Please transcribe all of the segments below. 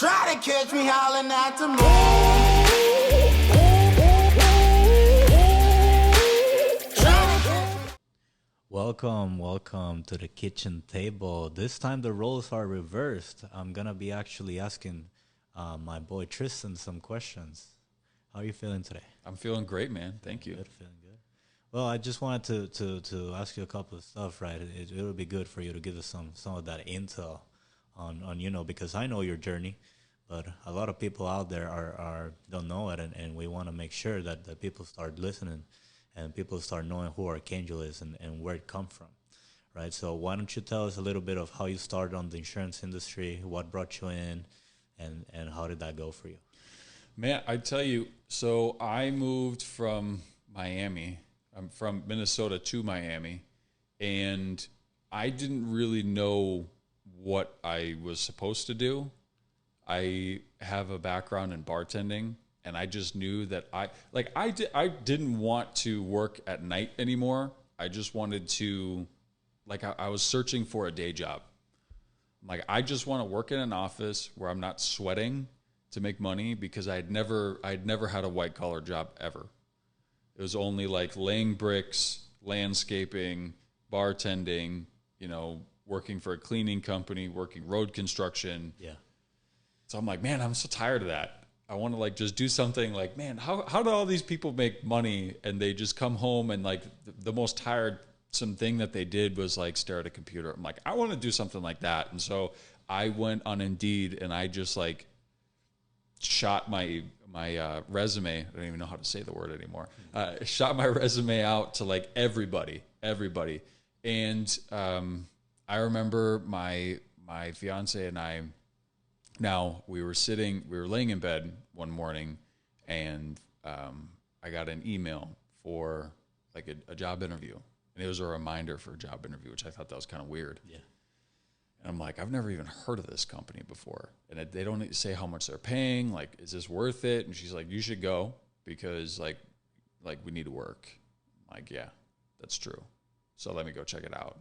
Try to catch me howling at the moon. Welcome to the kitchen table. This time the roles are reversed. I'm gonna be actually asking my boy Tristan some questions. How are you feeling today? I'm feeling great, man. Thank you. Good, feeling good. Well, I just wanted to ask you a couple of stuff, right? It would be good for you to give us some of that intel on because I know your journey, but a lot of people out there are don't know it, and we want to make sure that people start listening and people start knowing who Archangel is and where it come from, right? So why don't you tell us a little bit of how you started on the insurance industry, what brought you in, and how did that go for you? Man, I tell you, so I moved from Miami. I'm from Minnesota to Miami, and I didn't really know what I was supposed to do. I have a background in bartending, and I just knew that I didn't want to work at night anymore. I just wanted to, I was searching for a day job. I just want to work in an office where I'm not sweating to make money, because I'd never had a white collar job ever. It was only laying bricks, landscaping, bartending, working for a cleaning company, working road construction. Yeah. So I'm like, man, I'm so tired of that. I want to just do something man, how do all these people make money and they just come home and the most tiresome thing that they did was stare at a computer. I'm like, I want to do something like that. And so I went on Indeed and I just shot my resume. I don't even know how to say the word anymore. Shot my resume out to everybody. And I remember my fiance and I, now we were laying in bed one morning, and I got an email for a job interview, and it was a reminder for a job interview, which I thought that was kind of weird. Yeah. And I'm like, I've never even heard of this company before, and they don't say how much they're paying. Is this worth it? And she's like, you should go, because we need to work. I'm like, yeah, that's true. So let me go check it out.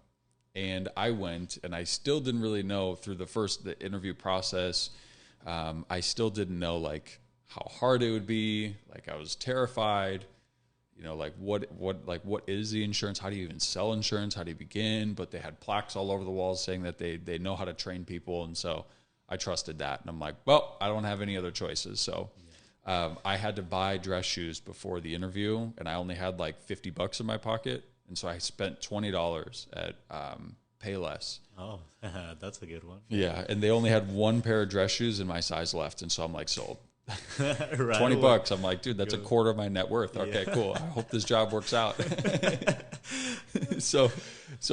And I went, and I still didn't really know through the interview process. I still didn't know how hard it would be. I was terrified. What is the insurance? How do you even sell insurance? How do you begin? But they had plaques all over the walls saying that they know how to train people, and so I trusted that. And I'm like, well, I don't have any other choices. So I had to buy dress shoes before the interview, and I only had $50 in my pocket. And so I spent $20 at Payless. Oh, that's a good one. Yeah, and they only had one pair of dress shoes in my size left, and so I'm sold. Right. $20. I'm like, dude, that's a quarter of my net worth. Okay, yeah. Cool. I hope this job works out. So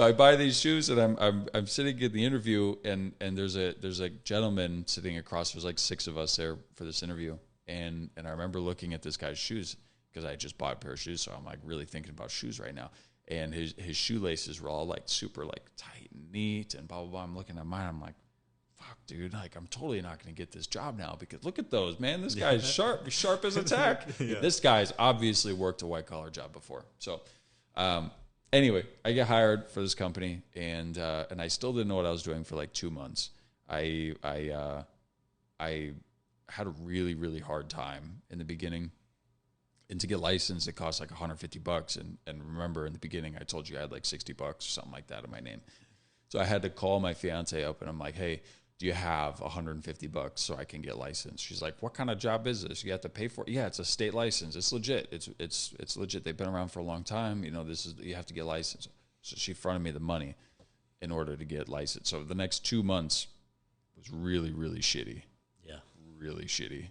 I buy these shoes, and I'm sitting in the interview, and there's a gentleman sitting across. There's 6 of us there for this interview, and I remember looking at this guy's shoes, because I just bought a pair of shoes, so I'm really thinking about shoes right now. And his shoelaces were all super tight and neat and blah blah blah. I'm looking at mine. I'm like, fuck, dude. I'm totally not going to get this job now, because look at those, man. This guy's sharp as a tack. Yeah. This guy's obviously worked a white collar job before. So, anyway, I get hired for this company, and I still didn't know what I was doing for 2 months. I had a really, really hard time in the beginning. And to get licensed, it costs $150. And remember, in the beginning, I told you I had $60 or something like that in my name. So I had to call my fiance up, and I'm like, hey, do you have $150 so I can get licensed? She's like, what kind of job is this? You have to pay for it? Yeah, it's a state license. It's legit. It's legit. They've been around for a long time. You have to get licensed. So she fronted me the money in order to get licensed. So the next 2 months was really, really shitty. Yeah. Really shitty.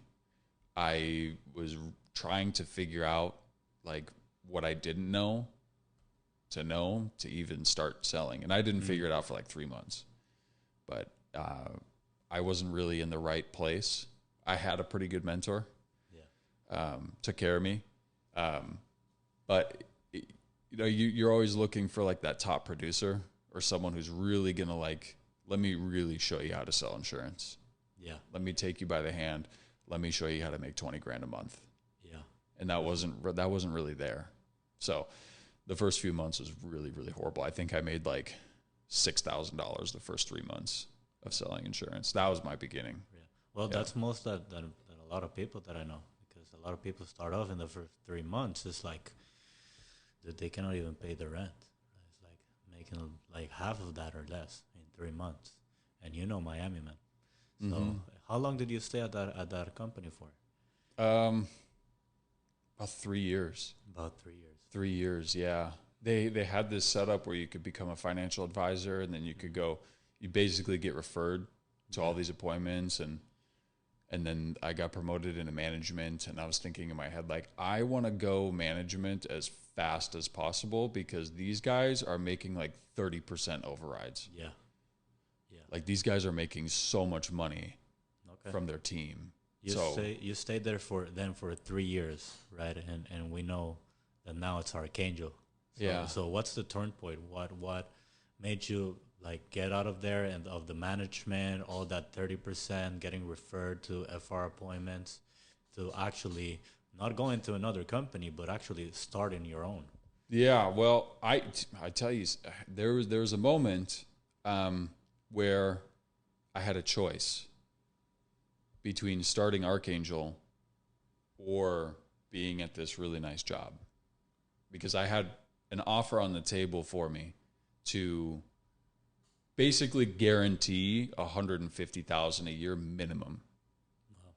I was trying to figure out what I didn't know to even start selling. And I didn't figure it out for 3 months, but I wasn't really in the right place. I had a pretty good mentor. Yeah. Took care of me. But you're always looking for that top producer or someone who's really going to let me really show you how to sell insurance. Yeah. Let me take you by the hand. Let me show you how to make $20,000 a month. Yeah. And that wasn't really there. So the first few months was really, really horrible. I think I made $6,000 the first 3 months of selling insurance. That was my beginning. Yeah. Well, Yeah. that's most that a lot of people that I know, because a lot of people start off in the first 3 months. It's like that they cannot even pay the rent. It's like making like half of that or less in 3 months. And you know Miami, man. So how long did you stay at that company for? About 3 years. About 3 years. 3 years, yeah. They had this setup where you could become a financial advisor, and then you could go. You basically get referred to all these appointments, and then I got promoted into management, and I was thinking in my head, like, I want to go management as fast as possible because these guys are making like 30% overrides. Yeah. Yeah. Like, these guys are making so much money Okay. from their team. You stayed there for 3 years, right? And we know that now it's Archangel. So, Yeah. So what's the turn point? What made you like get out of there and of the management, all that 30%, getting referred to FR appointments, to actually not going to another company, but actually starting your own? Yeah, well, I tell you, there was a moment where I had a choice between starting Archangel or being at this really nice job, because I had an offer on the table for me to basically guarantee $150,000 a year minimum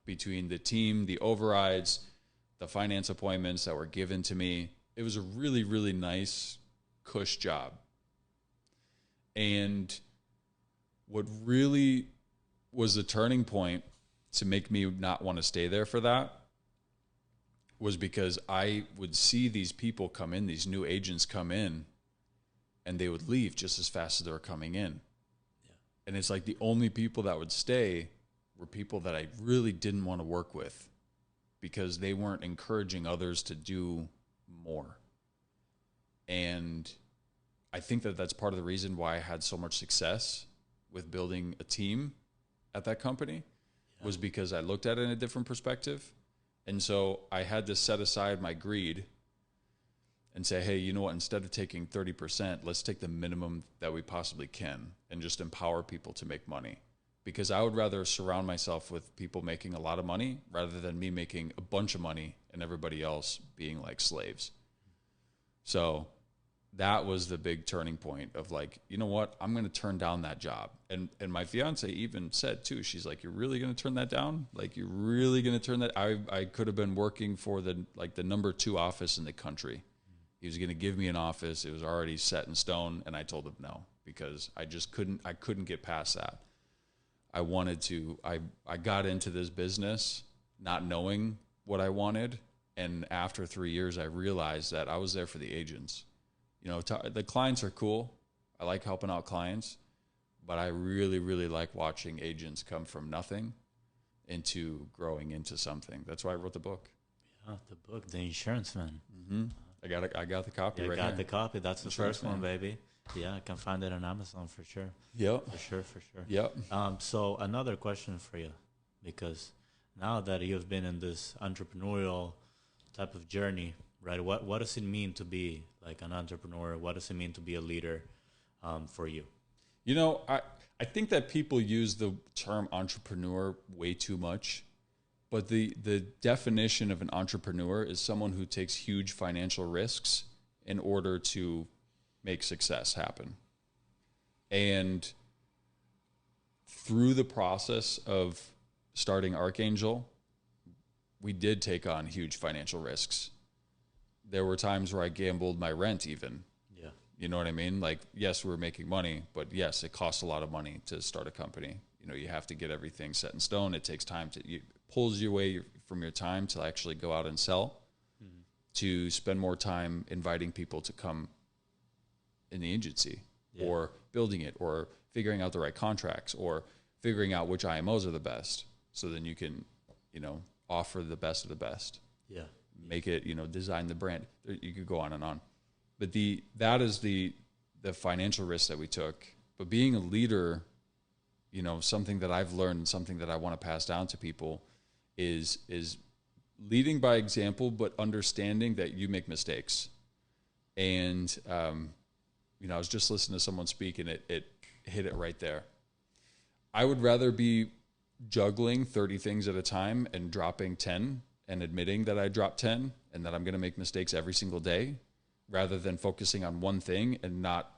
between the team, the overrides, the finance appointments that were given to me. It was a really, really nice, cush job. And what really was the turning point to make me not want to stay there for that was because I would see these people come in, these new agents come in, and they would leave just as fast as they were coming in. Yeah. And it's like the only people that would stay were people that I really didn't want to work with because they weren't encouraging others to do more. And I think that that's part of the reason why I had so much success with building a team at that company, was because I looked at it in a different perspective. And so I had to set aside my greed and say, hey, you know what, instead of taking 30%, let's take the minimum that we possibly can and just empower people to make money. Because I would rather surround myself with people making a lot of money rather than me making a bunch of money and everybody else being like slaves. So that was the big turning point of like, you know what, I'm going to turn down that job. And my fiance even said too, she's like, you're really going to turn that down? Like, you're really going to turn that? I could have been working for the number 2 office in the country. He was going to give me an office. It was already set in stone. And I told him no, because I couldn't get past that. I wanted to, I got into this business not knowing what I wanted. And after 3 years, I realized that I was there for the agents. You know, the clients are cool. I like helping out clients, but I really, really like watching agents come from nothing into growing into something. That's why I wrote the book. Yeah, the book, The Insurance Man. Mm-hmm. I got the copy right I got here. the copy. That's the Insurance first one, Man. baby. Yeah, I can find it on Amazon for sure. Yep. For sure. Yep. So another question for you, because now that you've been in this entrepreneurial type of journey, right? What does it mean to be like an entrepreneur? What does it mean to be a leader for you? You know, I think that people use the term entrepreneur way too much, but the definition of an entrepreneur is someone who takes huge financial risks in order to make success happen. And through the process of starting Archangel, we did take on huge financial risks. There were times where I gambled my rent even. Yeah. You know what I mean? Like, yes, we were making money, but yes, it costs a lot of money to start a company. You know, you have to get everything set in stone. It takes time it pulls you away from your time to actually go out and sell, to spend more time inviting people to come in the agency, or building it, or figuring out the right contracts, or figuring out which IMOs are the best. So then you can, you know, offer the best of the best. Yeah. Make it, you know, design the brand. You could go on and on. But that is the financial risk that we took. But being a leader, you know, something that I've learned and something that I want to pass down to people is leading by example, but understanding that you make mistakes. And, you know, I was just listening to someone speak, and it hit it right there. I would rather be juggling 30 things at a time and dropping 10 and admitting that I dropped 10 and that I'm going to make mistakes every single day, rather than focusing on one thing and not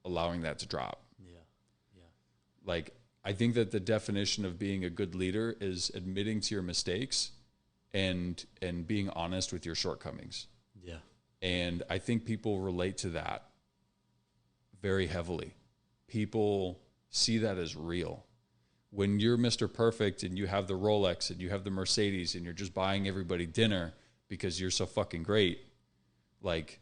allowing that to drop. Yeah. Yeah. Like, I think that the definition of being a good leader is admitting to your mistakes and being honest with your shortcomings. Yeah. And I think people relate to that very heavily. People see that as real. When you're Mr. Perfect and you have the Rolex and you have the Mercedes and you're just buying everybody dinner because you're so fucking great, like,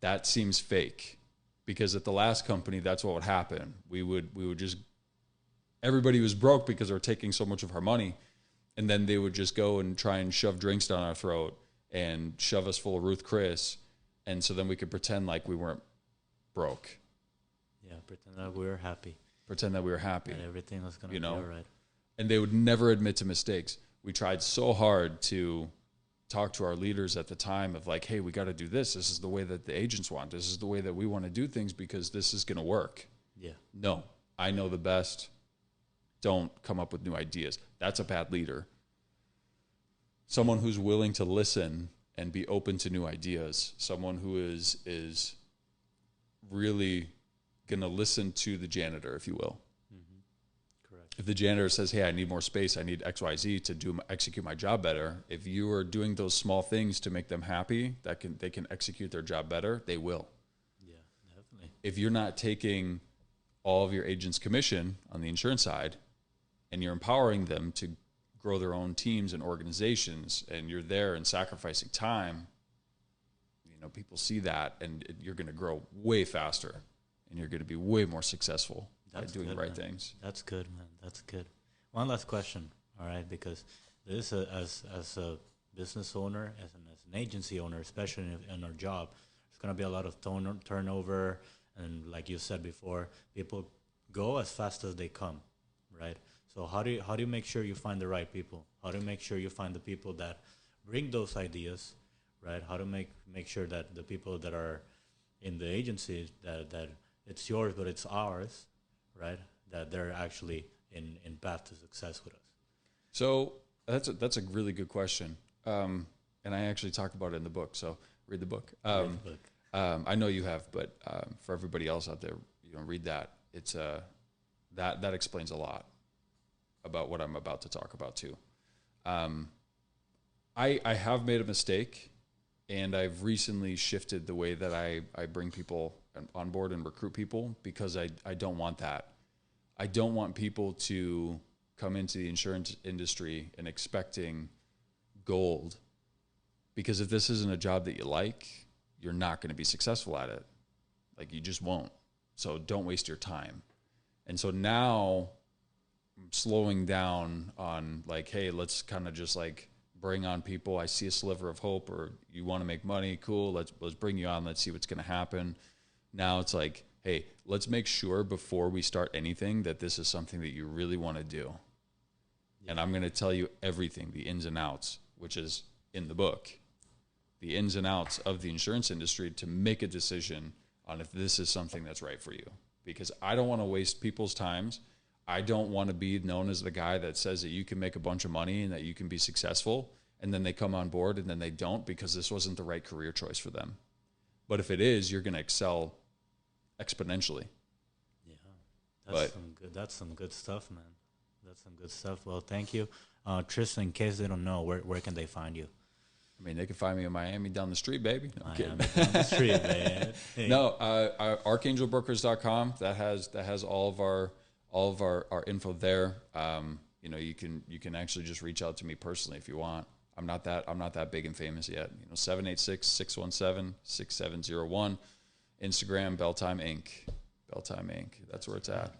that seems fake. Because at the last company, that's what would happen. We would just, everybody was broke because they were taking so much of our money. And then they would just go and try and shove drinks down our throat and shove us full of Ruth Chris. And so then we could pretend like we weren't broke. Yeah, pretend that we were happy. Pretend that we were happy. And everything was going to be all right. And they would never admit to mistakes. We tried so hard to talk to our leaders at the time of like, hey, we got to do this. This is the way that the agents want. This is the way that we want to do things because this is going to work. Yeah. No, I know the best. Don't come up with new ideas. That's a bad leader. Someone who's willing to listen and be open to new ideas. Someone who is really going to listen to the janitor, if you will. Correct. If the janitor says, hey, I need more space, I need XYZ to execute my job better, if you are doing those small things to make them happy, they can execute their job better, they will. Yeah, definitely. If you're not taking all of your agents' commission on the insurance side and you're empowering them to grow their own teams and organizations and you're there and sacrificing time, people see that and you're going to grow way faster and you're going to be way more successful by doing the right things. That's good, man. That's good. One last question, all right? Because this, as a business owner, as an agency owner, especially in our job, there's going to be a lot of turnover, and like you said before, people go as fast as they come, right? So how do you make sure you find the right people? How do you make sure you find the people that bring those ideas, right? How to make sure that the people that are in the agency that it's yours but it's ours, right? That they're actually in path to success with us. So that's a really good question, and I actually talk about it in the book. So read the book. I know you have, but for everybody else out there, read that. It's that explains a lot about what I'm about to talk about too. I have made a mistake, and I've recently shifted the way that I bring people on board and recruit people because I don't want that. I don't want people to come into the insurance industry and expecting gold, because if this isn't a job that you like, you're not going to be successful at it. Like, you just won't. So don't waste your time. And so now I'm slowing down on like, hey, let's kind of just like bring on people. I see a sliver of hope, or you want to make money. Cool. Let's bring you on. Let's see what's going to happen. Now it's like, hey, let's make sure before we start anything that this is something that you really want to do. Yeah. And I'm going to tell you everything, the ins and outs, which is in the book, the ins and outs of the insurance industry to make a decision on if this is something that's right for you. Because I don't want to waste people's times. I don't want to be known as the guy that says that you can make a bunch of money and that you can be successful, and then they come on board and then they don't because this wasn't the right career choice for them. But if it is, you're going to excel exponentially. Yeah, that's some good stuff, man. That's some good stuff. Well, thank you. Tristan, in case they don't know, where can they find you? I mean, they can find me in Miami down the street, baby. No, Miami down the street, man. Hey. No, archangelbrokers.com. That has all of our info there. You can actually just reach out to me personally if you want. I'm not that big and famous yet. 786-617-6701. Instagram, Belltime Inc. Belltime Inc. That's where it's at.